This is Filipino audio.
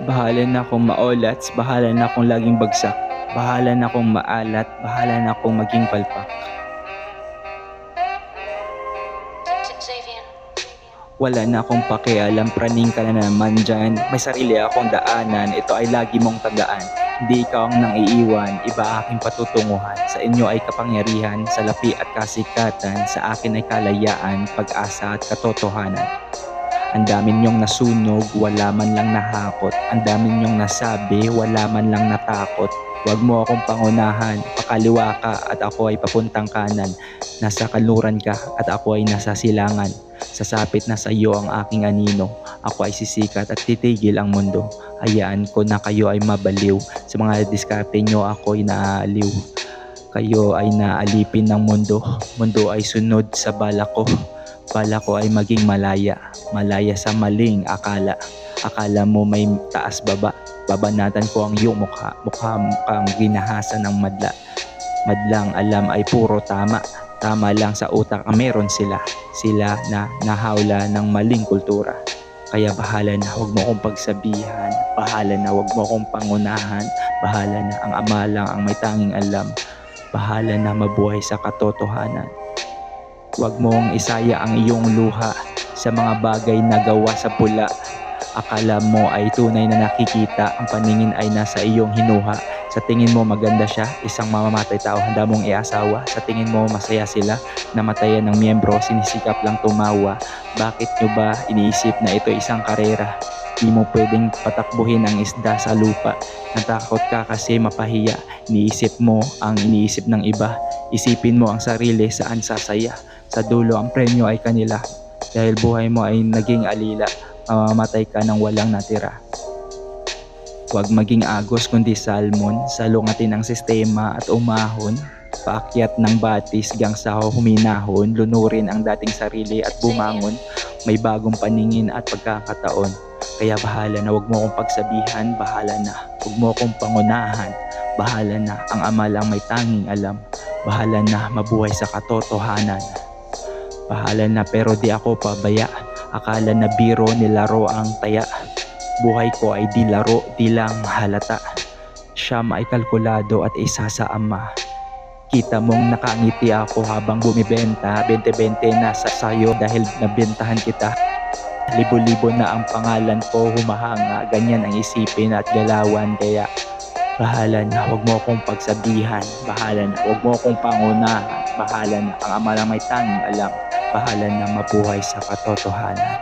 Bahala na kung maolats, bahala na kung laging bagsak. Bahala na kung maalat, bahala na kung maging palpak. Wala na akong pakialam, praning ka na naman dyan. May sarili akong daanan, ito ay lagi mong tandaan. Hindi ikaw ang nang iiwan, iba aking patutunguhan. Sa inyo ay kapangyarihan, sa lapi at kasikatan. Sa akin ay kalayaan, pag-asa at katotohanan. Ang dami niyong nasunog, wala man lang nahakot. Ang dami niyong nasabi, wala man lang natakot. Huwag mo akong pangunahan, pakaliwa ka at ako ay papuntang kanan. Nasa kanluran ka at ako ay nasa silangan. Sasapit na sa iyo ang aking anino. Ako ay sisikat at titigil ang mundo. Hayaan ko na kayo ay mabaliw. Sa mga diskarte nyo ako ay naaaliw. Kayo ay naalipin ng mundo. Mundo ay sunod sa bala ko. Bala ko ay maging malaya. Malaya sa maling akala. Akala mo may taas baba. Babanatan ko ang iyong mukha. Mukha mukhang ginahasa ng madla. Madlang alam ay puro tama. Tama lang sa utak ang meron sila. Sila na nahawla ng maling kultura. Kaya bahala na, huwag mo akong pagsabihan. Bahala na, huwag mo akong pangunahan. Bahala na, ang ama lang ang may tanging alam. Bahala na mabuhay sa katotohanan. Huwag mong isaya ang iyong luha sa mga bagay na gawa sa pula. Akala mo ay tunay na nakikita, ang paningin ay nasa iyong hinuha. Sa tingin mo maganda siya, isang mamamatay tao handa mong iasawa. Sa tingin mo masaya sila, namatayan ng miyembro, sinisikap lang tumawa. Bakit nyo ba iniisip na ito isang karera? Di mo pwedeng patakbuhin ang isda sa lupa. Natakot ka kasi mapahiya. Iniisip mo ang iniisip ng iba. Isipin mo ang sarili saan sasaya. Sa dulo ang premyo ay kanila. Dahil buhay mo ay naging alila, mamamatay ka nang walang natira. Huwag maging agos kundi salmon, salungatin ang sistema at umahon. Paakyat ng batis gang sa huminahon, lunurin ang dating sarili at bumangon. May bagong paningin at pagkakataon. Kaya bahala na, huwag mo akong pagsabihan, bahala na. Huwag mo akong pangunahan, bahala na. Ang ama lang may tanging alam. Bahala na mabuhay sa katotohanan. Bahala na pero di ako pabaya. Akala na biro nilaro ang taya. Buhay ko ay di laro, di lang halata. Siyam ay kalkulado at isa sa ama. Kita mong nakangiti ako habang bumibenta. 20-20 nasa sayo dahil nabentahan kita. Libo-libo na ang pangalan ko humahanga. Ganyan ang isipin at galawan. Kaya bahala na, huwag mo akong pagsabihan. Bahala na, huwag mo akong pangunahan. Bahala na, ang ama lang may tanging alam. Bahala na mabuhay sa katotohanan.